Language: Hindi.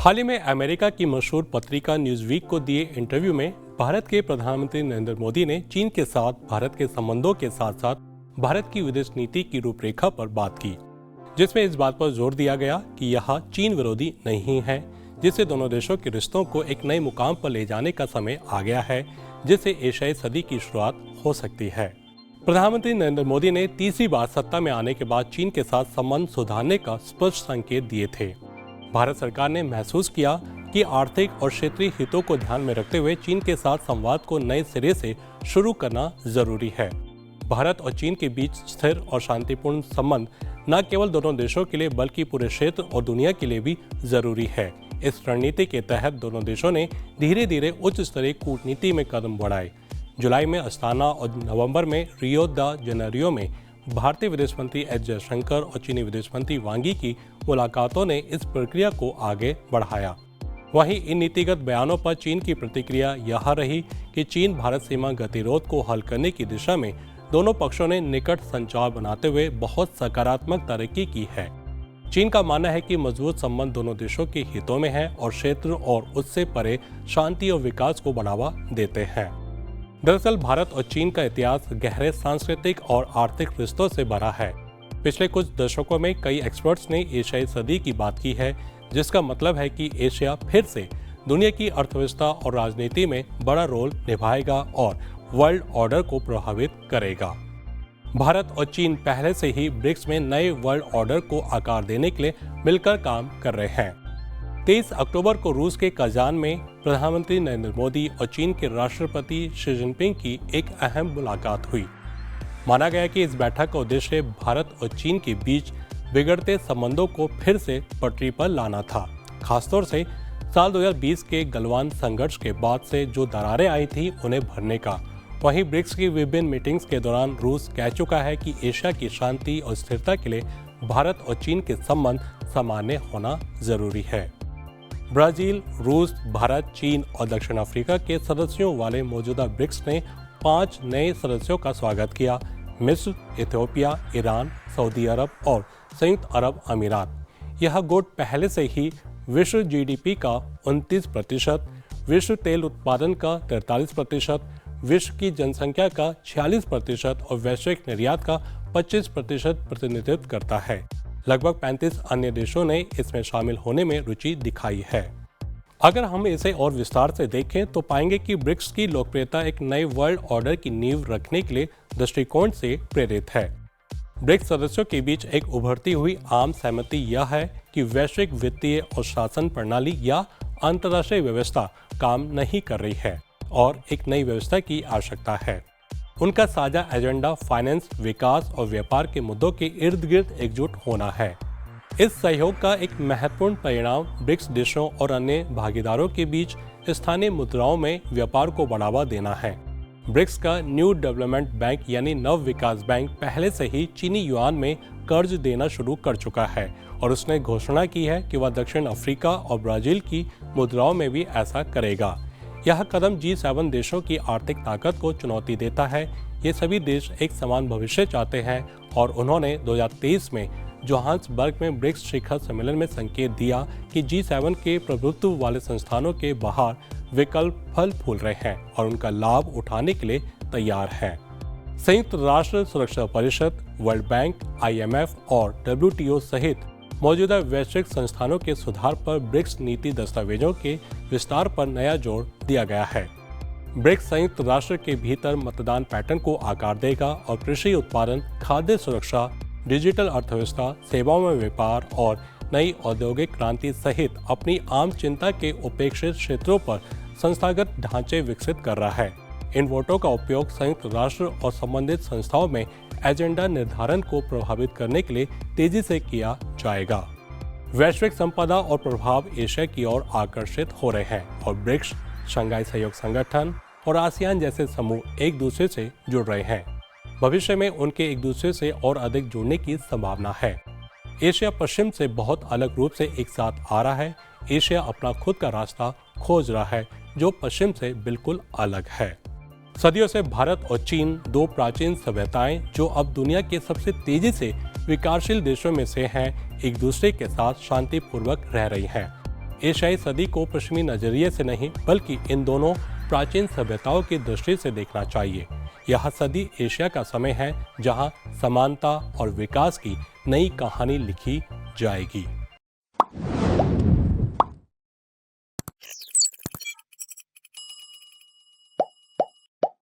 हाल ही में अमेरिका की मशहूर पत्रिका न्यूज़वीक को दिए इंटरव्यू में भारत के प्रधानमंत्री नरेंद्र मोदी ने चीन के साथ भारत के संबंधों के साथ साथ भारत की विदेश नीति की रूपरेखा पर बात की, जिसमें इस बात पर जोर दिया गया कि यह चीन विरोधी नहीं है, जिससे दोनों देशों के रिश्तों को एक नए मुकाम पर ले जाने का समय आ गया है, जिससे एशियाई सदी की शुरुआत हो सकती है। प्रधानमंत्री नरेंद्र मोदी ने तीसरी बार सत्ता में आने के बाद चीन के साथ संबंध सुधारने का स्पष्ट संकेत दिए थे। भारत सरकार ने महसूस किया कि आर्थिक और क्षेत्रीय हितों को ध्यान में रखते हुए चीन के साथ संवाद को नए सिरे से शुरू करना जरूरी है। भारत और चीन के बीच स्थिर और शांतिपूर्ण संबंध न केवल दोनों देशों के लिए बल्कि पूरे क्षेत्र और दुनिया के लिए भी जरूरी है। इस रणनीति के तहत दोनों देशों ने धीरे धीरे उच्च स्तरीय कूटनीति में कदम बढ़ाए। जुलाई में अस्थाना और नवंबर में रियो द जेनेरियो में भारतीय विदेश मंत्री एस जयशंकर और चीनी विदेश मंत्री वांग यी की मुलाकातों ने इस प्रक्रिया को आगे बढ़ाया। वहीं इन नीतिगत बयानों पर चीन की प्रतिक्रिया यह रही कि चीन भारत सीमा गतिरोध को हल करने की दिशा में दोनों पक्षों ने निकट संचार बनाते हुए बहुत सकारात्मक तरक्की की है। चीन का मानना है कि मजबूत संबंध दोनों देशों के हितों में है और क्षेत्र और उससे परे शांति और विकास को बढ़ावा देते हैं। दरअसल भारत और चीन का इतिहास गहरे सांस्कृतिक और आर्थिक रिश्तों से भरा है। पिछले कुछ दशकों में कई एक्सपर्ट्स ने एशियाई सदी की बात की है, जिसका मतलब है कि एशिया फिर से दुनिया की अर्थव्यवस्था और राजनीति में बड़ा रोल निभाएगा और वर्ल्ड ऑर्डर को प्रभावित करेगा। भारत और चीन पहले से ही ब्रिक्स में नए वर्ल्ड ऑर्डर को आकार देने के लिए मिलकर काम कर रहे हैं। 23 अक्टूबर को रूस के कजान में प्रधानमंत्री नरेंद्र मोदी और चीन के राष्ट्रपति शी जिनपिंग की एक अहम मुलाकात हुई। माना गया कि इस बैठक का उद्देश्य भारत और चीन के बीच बिगड़ते संबंधों को फिर से पटरी पर लाना था, खासतौर से साल 2020 के गलवान संघर्ष के बाद से जो दरारें आई थी उन्हें भरने का। वहीं ब्रिक्स की विभिन्न मीटिंग्स के दौरान रूस कह चुका है कि एशिया की शांति और स्थिरता के लिए भारत और चीन के संबंध सामान्य होना जरूरी है। ब्राजील, रूस, भारत, चीन और दक्षिण अफ्रीका के सदस्यों वाले मौजूदा ब्रिक्स ने 5 नए सदस्यों का स्वागत किया। मिस्र, इथियोपिया, ईरान, सऊदी अरब और संयुक्त अरब अमीरात। यह गुट पहले से ही विश्व जीडीपी का 29%, विश्व तेल उत्पादन का 43%, विश्व की जनसंख्या का 46% और वैश्विक निर्यात का 25% प्रतिनिधित्व करता है। लगभग 35 अन्य देशों ने इसमें शामिल होने में रुचि दिखाई है। अगर हम इसे और विस्तार से देखें तो पाएंगे कि ब्रिक्स की लोकप्रियता एक नए वर्ल्ड ऑर्डर की नींव रखने के लिए दृष्टिकोण से प्रेरित है। ब्रिक्स सदस्यों के बीच एक उभरती हुई आम सहमति यह है कि वैश्विक वित्तीय और शासन प्रणाली या अंतर्राष्ट्रीय व्यवस्था काम नहीं कर रही है और एक नई व्यवस्था की आवश्यकता है। उनका साझा एजेंडा फाइनेंस, विकास और व्यापार के मुद्दों के इर्द गिर्द एकजुट होना है। इस सहयोग का एक महत्वपूर्ण परिणाम ब्रिक्स देशों और अन्य भागीदारों के बीच स्थानीय मुद्राओं में व्यापार को बढ़ावा देना है। ब्रिक्स का न्यू डेवलपमेंट बैंक यानी नव विकास बैंक पहले से ही चीनी युआन में कर्ज देना शुरू कर चुका है और उसने घोषणा की है कि वह दक्षिण अफ्रीका और ब्राजील की मुद्राओं में भी ऐसा करेगा। यह कदम G7 देशों की आर्थिक ताकत को चुनौती देता है। ये सभी देश एक समान भविष्य चाहते हैं और उन्होंने 2023 में जोहान्सबर्ग में ब्रिक्स शिखर सम्मेलन में संकेत दिया कि G7 के प्रभुत्व वाले संस्थानों के बाहर विकल्प फल फूल रहे हैं और उनका लाभ उठाने के लिए तैयार हैं। संयुक्त राष्ट्र सुरक्षा परिषद, वर्ल्ड बैंक, IMF और WTO सहित मौजूदा वैश्विक संस्थानों के सुधार पर ब्रिक्स नीति दस्तावेजों के विस्तार पर नया जोर दिया गया है। ब्रिक्स संयुक्त राष्ट्र के भीतर मतदान पैटर्न को आकार देगा और कृषि उत्पादन, खाद्य सुरक्षा, डिजिटल अर्थव्यवस्था, सेवाओं में व्यापार और नई औद्योगिक क्रांति सहित अपनी आम चिंता के उपेक्षित क्षेत्रों पर संस्थागत ढांचे विकसित कर रहा है। इन वोटों का उपयोग संयुक्त राष्ट्र और संबंधित संस्थाओं में एजेंडा निर्धारण को प्रभावित करने के लिए तेजी से किया जाएगा। वैश्विक संपदा और प्रभाव एशिया की ओर आकर्षित हो रहे हैं और ब्रिक्स, शंघाई सहयोग संगठन और आसियान जैसे समूह एक दूसरे से जुड़ रहे हैं। भविष्य में उनके एक दूसरे से और अधिक जुड़ने की संभावना है। एशिया पश्चिम से बहुत अलग रूप से एक साथ आ रहा है। एशिया अपना खुद का रास्ता खोज रहा है जो पश्चिम से बिल्कुल अलग है। सदियों से भारत और चीन दो प्राचीन सभ्यताएं जो अब दुनिया के सबसे तेजी से विकासशील देशों में से हैं, एक दूसरे के साथ शांतिपूर्वक रह रही हैं। एशियाई सदी को पश्चिमी नजरिए से नहीं बल्कि इन दोनों प्राचीन सभ्यताओं की दृष्टि से देखना चाहिए। यह सदी एशिया का समय है जहां समानता और विकास की नई कहानी लिखी जाएगी।